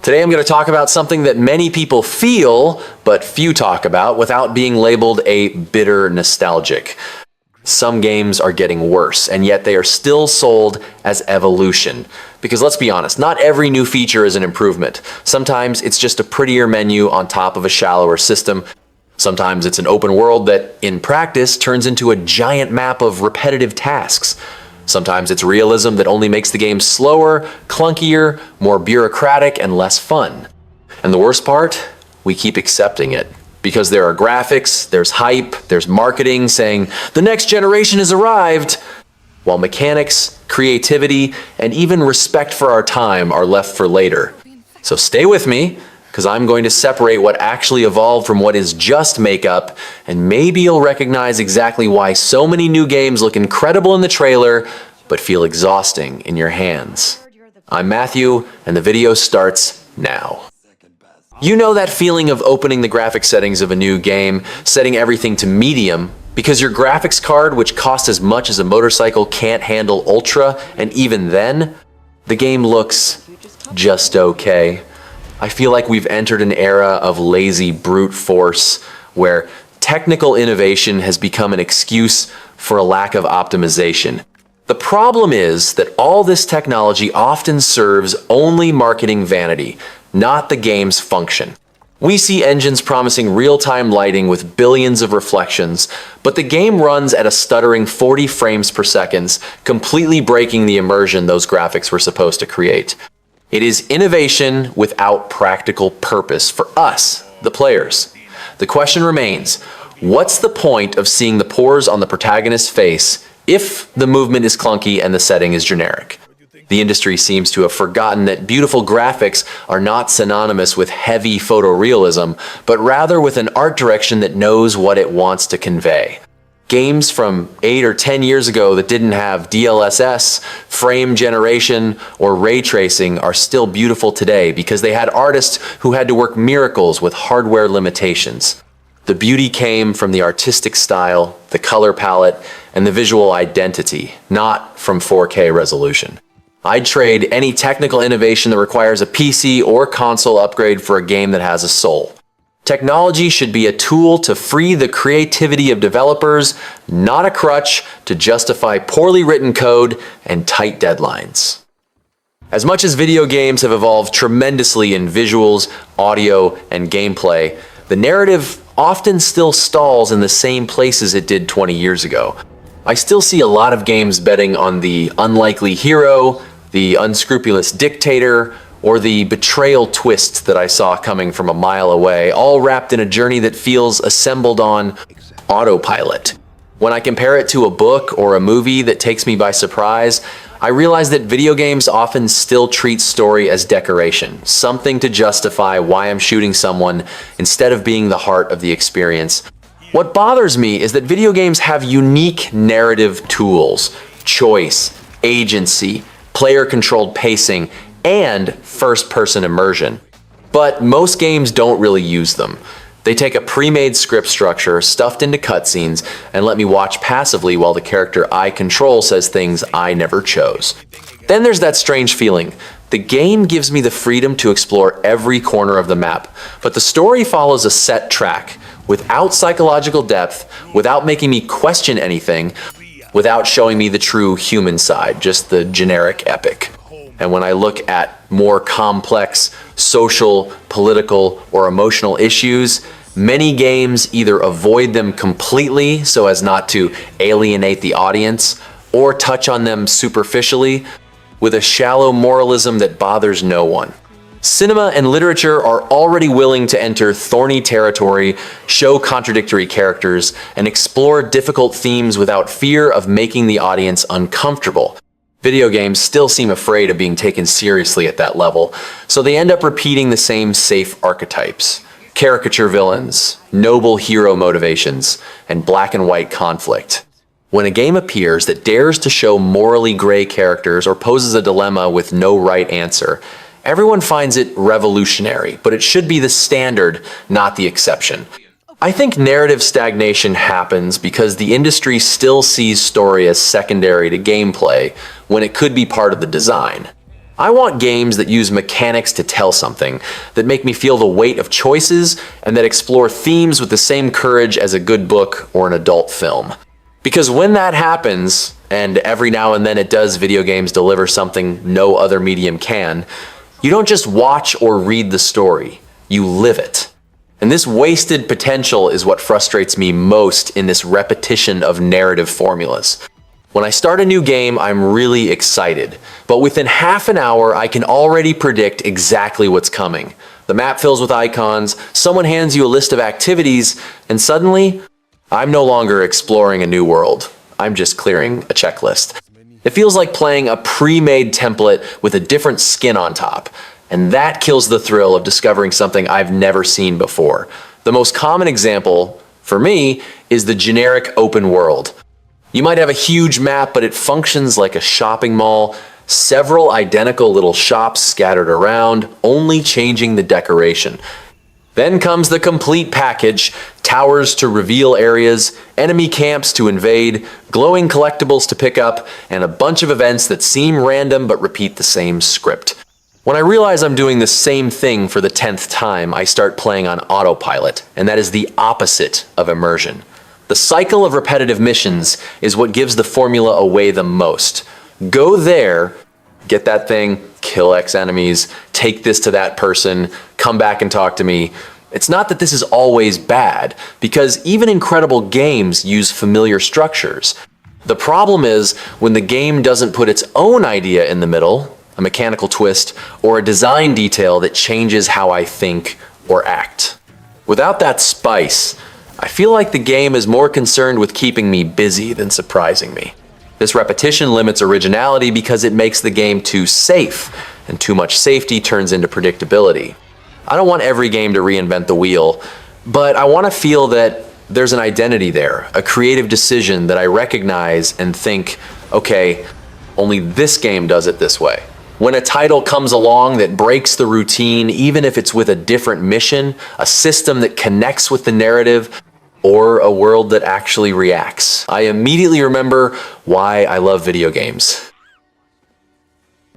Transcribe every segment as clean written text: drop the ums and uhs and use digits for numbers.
Today I'm going to talk about something that many people feel, but few talk about without being labeled a bitter nostalgic. Some games are getting worse, and yet they are still sold as evolution. Because let's be honest, not every new feature is an improvement. Sometimes it's just a prettier menu on top of a shallower system. Sometimes it's an open world that, in practice, turns into a giant map of repetitive tasks. Sometimes it's realism that only makes the game slower, clunkier, more bureaucratic, and less fun. And the worst part? We keep accepting it. Because there are graphics, there's hype, there's marketing saying, the next generation has arrived, while mechanics, creativity, and even respect for our time are left for later. So stay with me, because I'm going to separate what actually evolved from what is just makeup, and maybe you'll recognize exactly why so many new games look incredible in the trailer, but feel exhausting in your hands. I'm Matthew, and the video starts now. You know that feeling of opening the graphic settings of a new game, setting everything to medium, because your graphics card, which costs as much as a motorcycle, can't handle ultra, and even then, the game looks just okay. I feel like we've entered an era of lazy brute force, where technical innovation has become an excuse for a lack of optimization. The problem is that all this technology often serves only marketing vanity, not the game's function. We see engines promising real-time lighting with billions of reflections, but the game runs at a stuttering 40 frames per second, completely breaking the immersion those graphics were supposed to create. It is innovation without practical purpose for us, the players. The question remains, what's the point of seeing the pores on the protagonist's face if the movement is clunky and the setting is generic? The industry seems to have forgotten that beautiful graphics are not synonymous with heavy photorealism, but rather with an art direction that knows what it wants to convey. Games from 8 or 10 years ago that didn't have DLSS, frame generation, or ray tracing are still beautiful today because they had artists who had to work miracles with hardware limitations. The beauty came from the artistic style, the color palette, and the visual identity, not from 4K resolution. I'd trade any technical innovation that requires a PC or console upgrade for a game that has a soul. Technology should be a tool to free the creativity of developers, not a crutch to justify poorly written code and tight deadlines. As much as video games have evolved tremendously in visuals, audio, and gameplay, the narrative often still stalls in the same places it did 20 years ago. I still see a lot of games betting on the unlikely hero, the unscrupulous dictator, or the betrayal twist that I saw coming from a mile away, all wrapped in a journey that feels assembled on autopilot. When I compare it to a book or a movie that takes me by surprise, I realize that video games often still treat story as decoration, something to justify why I'm shooting someone instead of being the heart of the experience. What bothers me is that video games have unique narrative tools, choice, agency, player-controlled pacing, and first-person immersion. But most games don't really use them. They take a pre-made script structure stuffed into cutscenes and let me watch passively while the character I control says things I never chose. Then there's that strange feeling. The game gives me the freedom to explore every corner of the map, but the story follows a set track, without psychological depth, without making me question anything, without showing me the true human side, just the generic epic. And when I look at more complex social, political, or emotional issues, many games either avoid them completely so as not to alienate the audience, or touch on them superficially with a shallow moralism that bothers no one. Cinema and literature are already willing to enter thorny territory, show contradictory characters, and explore difficult themes without fear of making the audience uncomfortable. Video games still seem afraid of being taken seriously at that level, so they end up repeating the same safe archetypes. Caricature villains, noble hero motivations, and black and white conflict. When a game appears that dares to show morally gray characters or poses a dilemma with no right answer, everyone finds it revolutionary, but it should be the standard, not the exception. I think narrative stagnation happens because the industry still sees story as secondary to gameplay when it could be part of the design. I want games that use mechanics to tell something, that make me feel the weight of choices, and that explore themes with the same courage as a good book or an adult film. Because when that happens, and every now and then it does, video games deliver something no other medium can, you don't just watch or read the story, you live it. And this wasted potential is what frustrates me most in this repetition of narrative formulas. When I start a new game, I'm really excited, but within half an hour, I can already predict exactly what's coming. The map fills with icons, someone hands you a list of activities, and suddenly, I'm no longer exploring a new world. I'm just clearing a checklist. It feels like playing a pre-made template with a different skin on top, and that kills the thrill of discovering something I've never seen before. The most common example, for me, is the generic open world. You might have a huge map, but it functions like a shopping mall, several identical little shops scattered around, only changing the decoration. Then comes the complete package, towers to reveal areas, enemy camps to invade, glowing collectibles to pick up, and a bunch of events that seem random but repeat the same script. When I realize I'm doing the same thing for the 10th time, I start playing on autopilot, and that is the opposite of immersion. The cycle of repetitive missions is what gives the formula away the most. Go there, get that thing, kill X enemies, take this to that person, come back and talk to me. It's not that this is always bad, because even incredible games use familiar structures. The problem is when the game doesn't put its own idea in the middle, a mechanical twist, or a design detail that changes how I think or act. Without that spice, I feel like the game is more concerned with keeping me busy than surprising me. This repetition limits originality because it makes the game too safe, and too much safety turns into predictability. I don't want every game to reinvent the wheel, but I want to feel that there's an identity there, a creative decision that I recognize and think, okay, only this game does it this way. When a title comes along that breaks the routine, even if it's with a different mission, a system that connects with the narrative, or a world that actually reacts, I immediately remember why I love video games.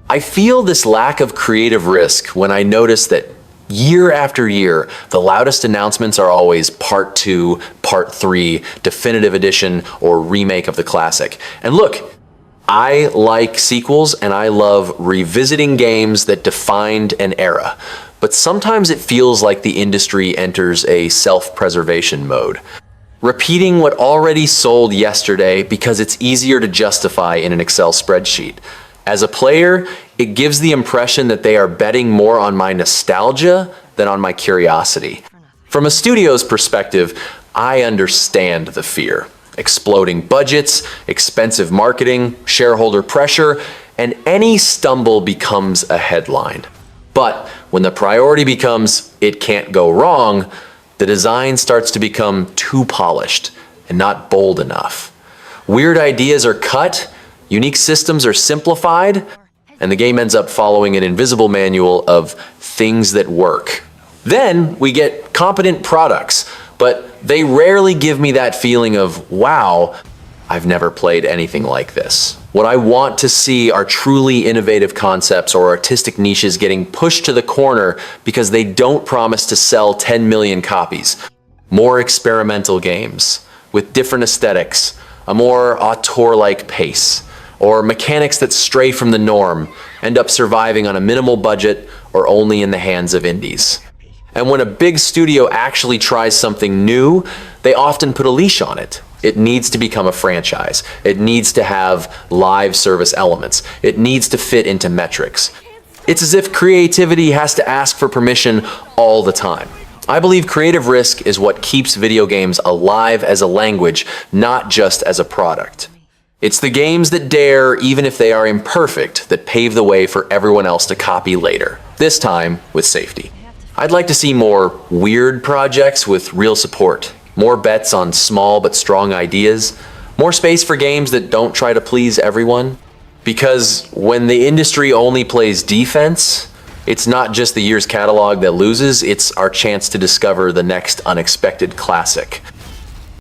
I feel this lack of creative risk when I notice that year after year, the loudest announcements are always Part 2, Part 3, Definitive Edition, or remake of the classic. And look, I like sequels and I love revisiting games that defined an era. But sometimes it feels like the industry enters a self-preservation mode, repeating what already sold yesterday because it's easier to justify in an Excel spreadsheet. As a player, it gives the impression that they are betting more on my nostalgia than on my curiosity. From a studio's perspective, I understand the fear. Exploding budgets, expensive marketing, shareholder pressure, and any stumble becomes a headline. But when the priority becomes, it can't go wrong, the design starts to become too polished and not bold enough. Weird ideas are cut, unique systems are simplified, and the game ends up following an invisible manual of things that work. Then we get competent products, but they rarely give me that feeling of, wow, I've never played anything like this. What I want to see are truly innovative concepts or artistic niches getting pushed to the corner because they don't promise to sell 10 million copies. More experimental games with different aesthetics, a more auteur-like pace, or mechanics that stray from the norm, end up surviving on a minimal budget or only in the hands of indies. And when a big studio actually tries something new, they often put a leash on it. It needs to become a franchise. It needs to have live service elements. It needs to fit into metrics. It's as if creativity has to ask for permission all the time. I believe creative risk is what keeps video games alive as a language, not just as a product. It's the games that dare, even if they are imperfect, that pave the way for everyone else to copy later, this time with safety. I'd like to see more weird projects with real support, more bets on small but strong ideas, more space for games that don't try to please everyone. Because when the industry only plays defense, it's not just the year's catalog that loses, it's our chance to discover the next unexpected classic.